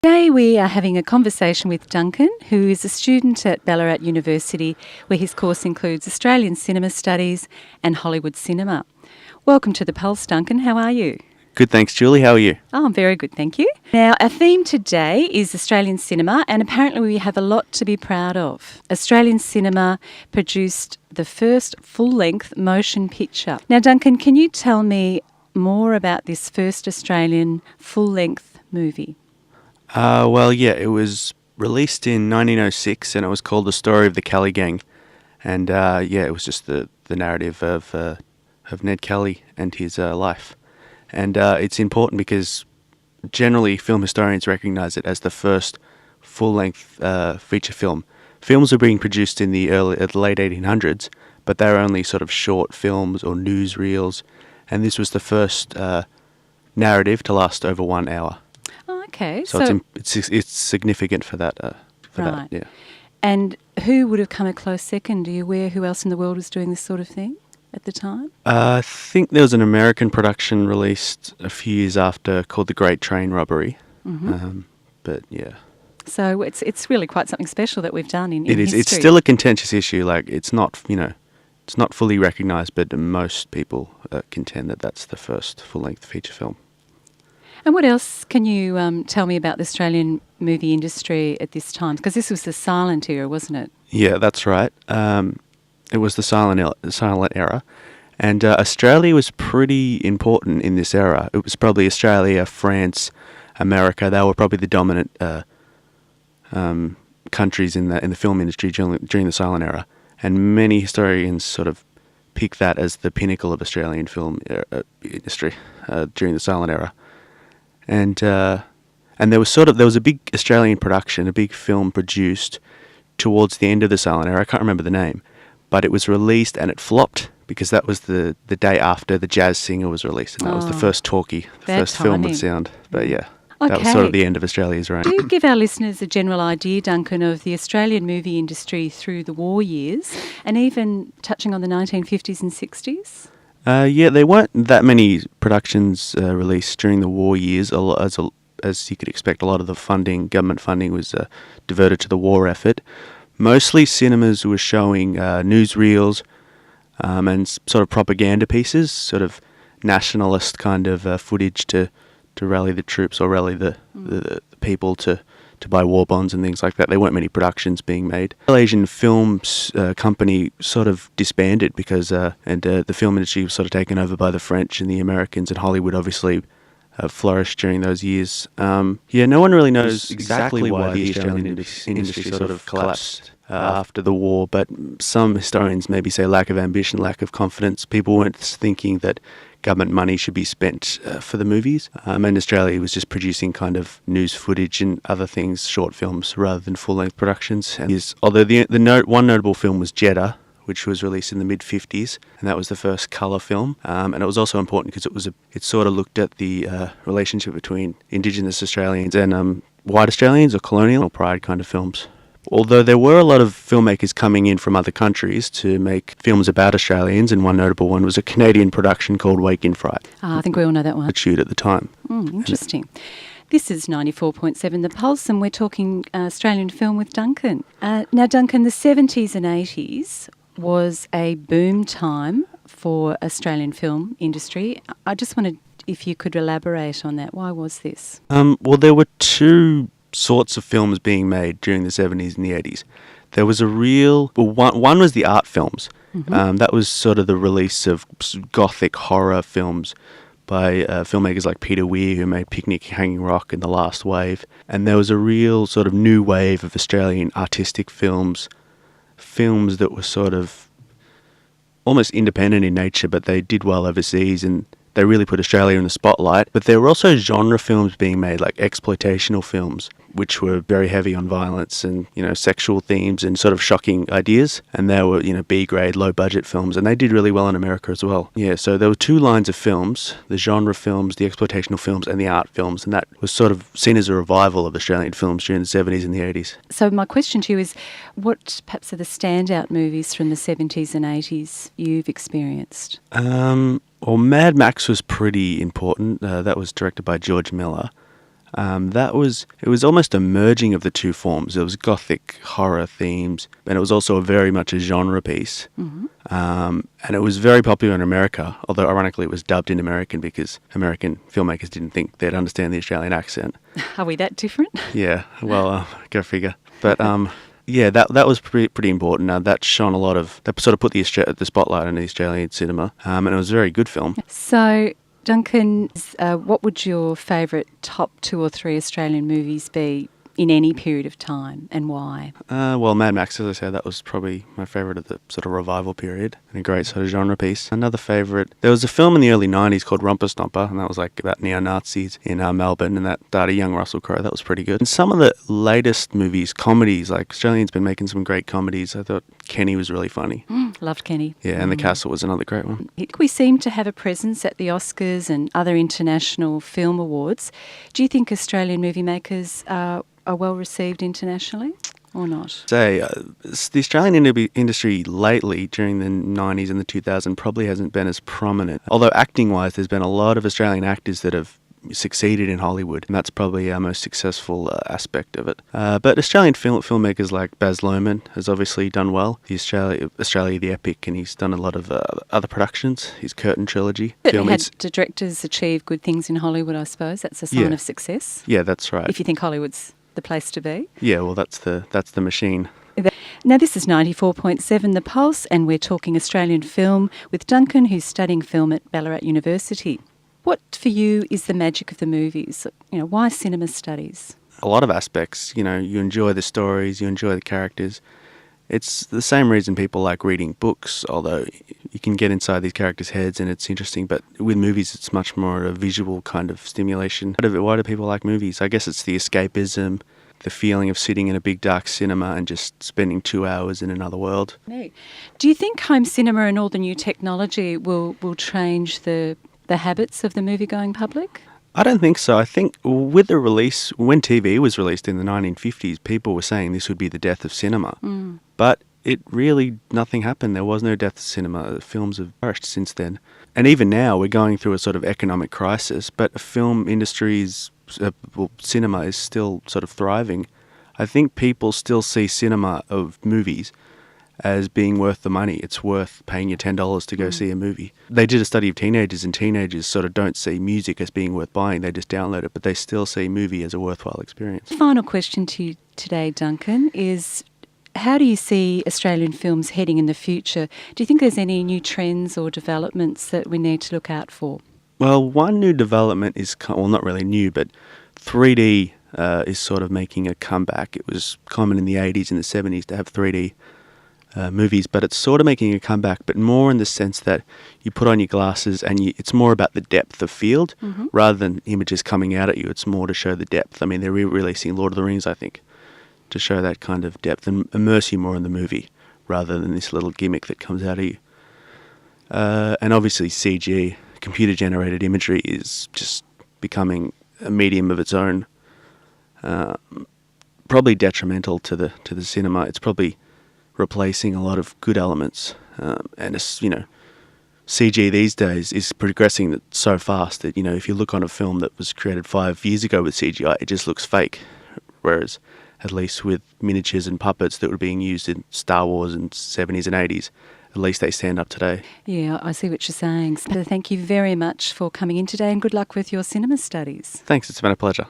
Today we are having a conversation with Duncan, who is a student at Ballarat University, where his course includes Australian Cinema Studies and Hollywood Cinema. Welcome to The Pulse, Duncan. How are you? Good, thanks, Julie. How are you? Oh, I'm very good, thank you. Now, our theme today is Australian cinema, and apparently we have a lot to be proud of. Australian cinema produced the first full-length motion picture. Now, Duncan, can you tell me more about this first Australian full-length movie? It was released in 1906 and it was called The Story of the Kelly Gang. And it was just the narrative of Ned Kelly and his life. And it's important because generally film historians recognise it as the first full-length feature film. Films were being produced in the late 1800s, but they were only sort of short films or newsreels. And this was the first narrative to last over 1 hour. Oh, okay. So it's significant for that. Right. That, yeah. And who would have come a close second? Are you aware who else in the world was doing this sort of thing at the time? I think there was an American production released a few years after called The Great Train Robbery. Mm-hmm. So it's really quite something special that we've done in It is. history. It's still a contentious issue. Like it's not fully recognised, but most people contend that that's the first full-length feature film. And what else can you tell me about the Australian movie industry at this time? Because this was the silent era, wasn't it? Yeah, that's right. It was the silent era, and Australia was pretty important in this era. It was probably Australia, France, America. They were probably the dominant countries in the film industry during the silent era, and many historians sort of pick that as the pinnacle of Australian film industry during the silent era. And there was a big Australian production, a big film produced towards the end of the silent era. I can't remember the name, but it was released and it flopped because that was the day after The Jazz Singer was released, and that was the first talkie, the first film with sound. But yeah, that was sort of the end of Australia's reign. Do you give our listeners a general idea, Duncan, of the Australian movie industry through the war years, and even touching on the 1950s and 60s? There weren't that many productions released during the war years. As you could expect, a lot of the government funding was diverted to the war effort. Mostly cinemas were showing newsreels and sort of propaganda pieces, sort of nationalist kind of footage to rally the troops or rally the people to buy war bonds and things like that. There weren't many productions being made. The Asian Films company sort of disbanded because the film industry was sort of taken over by the French and the Americans, and Hollywood obviously flourished during those years. No one really knows exactly why the Australian industry sort of collapsed after the war, but some historians maybe say lack of ambition, lack of confidence. People weren't thinking that government money should be spent for the movies, and Australia was just producing kind of news footage and other things, short films, rather than full-length productions. Although one notable film was Jeddah, which was released in the mid-50s, and that was the first colour film. And it was also important because it sort of looked at the relationship between Indigenous Australians and white Australians or colonial or pride kind of films. Although there were a lot of filmmakers coming in from other countries to make films about Australians, and one notable one was a Canadian production called Wake in Fright. I think we all know that one. Shoot at the time. Interesting. This is 94.7 The Pulse, and we're talking Australian film with Duncan. Now, Duncan, the 70s and 80s was a boom time for Australian film industry. I just wondered if you could elaborate on that. Why was this? There were two sorts of films being made during the 70s and the 80s. There was one was the art films. Mm-hmm. That was sort of the release of gothic horror films by filmmakers like Peter Weir, who made Picnic at Hanging Rock and The Last Wave. And there was a real sort of new wave of Australian artistic films that were sort of almost independent in nature, but they did well overseas and they really put Australia in the spotlight. But there were also genre films being made, like exploitational films, which were very heavy on violence and, sexual themes and sort of shocking ideas. And they were, B-grade, low-budget films, and they did really well in America as well. Yeah, so there were two lines of films, the genre films, the exploitational films, and the art films, and that was sort of seen as a revival of Australian films during the 70s and the 80s. So my question to you is, what perhaps are the standout movies from the 70s and 80s you've experienced? Mad Max was pretty important. That was directed by George Miller. It was almost a merging of the two forms. It was gothic horror themes, and it was also very much a genre piece. And it was very popular in America, although ironically it was dubbed in American because American filmmakers didn't think they'd understand the Australian accent. Are we that different? Yeah, well, go figure. But yeah, that was pretty important. That shone a lot of, that sort of put the spotlight on the Australian cinema, and it was a very good film. So, Duncan, what would your favourite top 2 or 3 Australian movies be in any period of time, and why? Well, Mad Max, as I said, that was probably my favourite of the sort of revival period, and a great sort of genre piece. Another favourite, there was a film in the early 90s called Romper Stomper, and that was like about neo-Nazis in Melbourne, and that starred a young Russell Crowe. That was pretty good. And some of the latest movies, comedies, like Australians been making some great comedies. I thought Kenny was really funny. Loved Kenny. Yeah, and The Castle was another great one. We seem to have a presence at the Oscars and other international film awards. Do you think Australian movie makers are well received internationally or not? Say, the Australian industry lately, during the 90s and the 2000s, probably hasn't been as prominent. Although acting-wise, there's been a lot of Australian actors that have succeeded in Hollywood, and that's probably our most successful aspect of it. But Australian filmmakers like Baz Luhrmann has obviously done well. The Australia the Epic, and he's done a lot of other productions. His Curtain trilogy. Certainly had directors achieve good things in Hollywood, I suppose. That's a sign of success. Yeah, that's right. If you think Hollywood's the place to be. Yeah, well, that's the machine. Now, this is 94.7 The Pulse, and we're talking Australian film with Duncan, who's studying film at Ballarat University. What, for you, is the magic of the movies? Why cinema studies? A lot of aspects. You enjoy the stories, you enjoy the characters. It's the same reason people like reading books, although you can get inside these characters' heads and it's interesting. But with movies, it's much more a visual kind of stimulation. Why do people like movies? I guess it's the escapism, the feeling of sitting in a big dark cinema and just spending 2 hours in another world. Do you think home cinema and all the new technology will change the habits of the movie-going public? I don't think so. I think with the release, when TV was released in the 1950s, people were saying this would be the death of cinema. But nothing happened. There was no death of cinema. Films have flourished since then. And even now, we're going through a sort of economic crisis, but film industries, cinema is still sort of thriving. I think people still see cinema of movies as being worth the money. It's worth paying your $10 to go see a movie. They did a study of teenagers, and teenagers sort of don't see music as being worth buying. They just download it, but they still see movie as a worthwhile experience. Final question to you today, Duncan, is how do you see Australian films heading in the future? Do you think there's any new trends or developments that we need to look out for? Well, one new development is, well, not really new, but 3D is sort of making a comeback. It was common in the 80s and the 70s to have 3D movies, but it's sort of making a comeback, but more in the sense that you put on your glasses and it's more about the depth of field rather than images coming out at you. It's more to show the depth. I mean, they're releasing Lord of the Rings, I think, to show that kind of depth and immerse you more in the movie rather than this little gimmick that comes out of you. And obviously CG, computer-generated imagery, is just becoming a medium of its own. Probably detrimental to the cinema. It's probably replacing a lot of good elements, and CG these days is progressing so fast that if you look on a film that was created 5 years ago with CGI, it just looks fake, whereas at least with miniatures and puppets that were being used in Star Wars in 70s and 80s, at least they stand up today. Yeah, I see what you're saying. So thank you very much for coming in today, and good luck with your cinema studies. Thanks, it's been a pleasure.